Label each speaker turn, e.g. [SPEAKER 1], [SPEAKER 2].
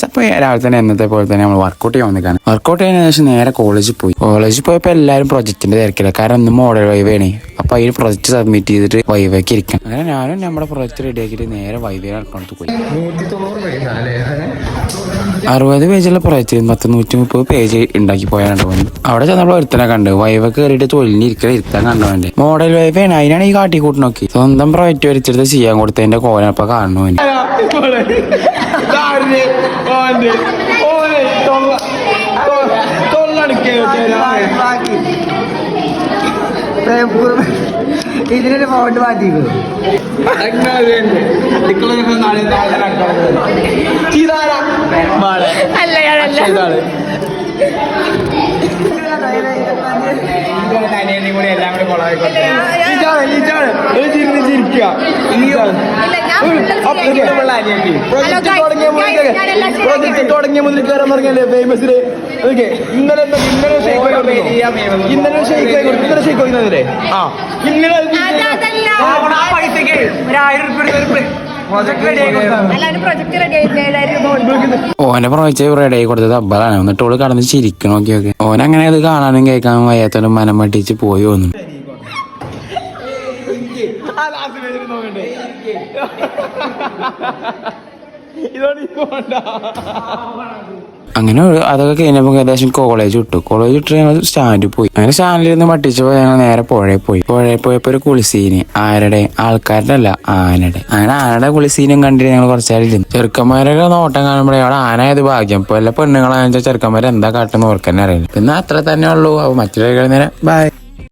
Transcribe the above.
[SPEAKER 1] അപ്പോൾ രാവിലെ തന്നെ എന്നത്തെ പോലെ തന്നെ നമ്മൾ വർക്കൗട്ട് ചെയ്യാൻ വന്നിക്കാണ്. വർക്കൗട്ട് ചെയ്യുന്നതിന് ശേഷം നേരെ കോളേജിൽ പോയപ്പോൾ എല്ലാവരും പ്രൊജക്ടിന്റെ തിരക്കില്ല. കാരണം ഒന്ന് മോഡൽ വൈവേണേ. അപ്പൊ അതിൽ പ്രൊജക്ട് സബ്മിറ്റ് ചെയ്തിട്ട് വൈവേക്ക് ഇരിക്കാം. അങ്ങനെ ഞാനും നമ്മുടെ പ്രൊജക്ട് റെഡിയാക്കിയിട്ട് നേരെ വൈവേ അക്കൗണ്ട് പോയി. 60 പേജുള്ള പ്രൊജക്ട് 130 പേജ് ഉണ്ടാക്കി പോയാണ് തോന്നി. അവിടെ ചെന്നപ്പോൾ ഒരുത്തനെ കണ്ട് വൈവക്ക് കയറിയിട്ട് തൊഴിലിന് ഇരുത്താൻ കണ്ടവന്റെ മോഡൽ വൈവേണ്. അതിനാണ് ഈ കാട്ടിക്കൂട്ട് നോക്കി സ്വന്തം പ്രൊജക്ട് വരച്ചെടുത്ത് ചെയ്യാൻ കൊടുത്തതിന്റെ കോലപ്പ കാണുന്നു.
[SPEAKER 2] ഇതിനൊരു ഫോണ്ട് മാറ്റിക്കോ.
[SPEAKER 3] തുടങ്ങിയ മുതൽ കയറാൻ തുടങ്ങിയല്ലേ ഫേമസില്. ഇന്നലെ ഷെയ്ക്കുന്നതില്ലേ ഇന്നലെ
[SPEAKER 1] ഓനെ പ്രൊജക്ട് റെഡി ആയി കൊടുത്തത് അബ്ബലാണ്. എന്നിട്ട് ഓള് കടന്ന് ചിരിക്കണം. നോക്കിയൊക്കെ ഓനങ്ങനെ അത് കാണാനും കേൾക്കാനും വയ്യാത്തോണ്ട് മനം മട്ടിച്ച് പോയി വന്നു. അങ്ങനെ അതൊക്കെ കഴിഞ്ഞപ്പോൾ ഏകദേശം കോളേജ് വിട്ട് ഞങ്ങൾ സ്റ്റാൻഡിൽ പോയി. അങ്ങനെ സ്റ്റാൻഡിൽ നിന്ന് മട്ടിച്ചപ്പോൾ ഞങ്ങൾ നേരെ പുഴയിൽ പോയപ്പോ ഒരു കുളിസീന് ആൾക്കാരുടെ അല്ല ആനയുടെ. അങ്ങനെ ആനയുടെ കുളിസീനും കണ്ടിട്ട് ഞങ്ങൾ കുറച്ചാൽ ഇരുന്നു. ചെറുക്കന്മാരൊക്കെ നോട്ടം കാണുമ്പോഴേ അവിടെ ആനയത് ഭാഗ്യം. ഇപ്പൊ എല്ലാ പെണ്ണുങ്ങളാണെന്ന് വെച്ചാൽ ചെറുക്കന്മാരെ എന്താ കാട്ടെന്ന് ഓർക്കാൻ അറിയില്ല. പിന്നെ അത്ര തന്നെ ഉള്ളൂ. മറ്റൊരു നേരം ബൈ.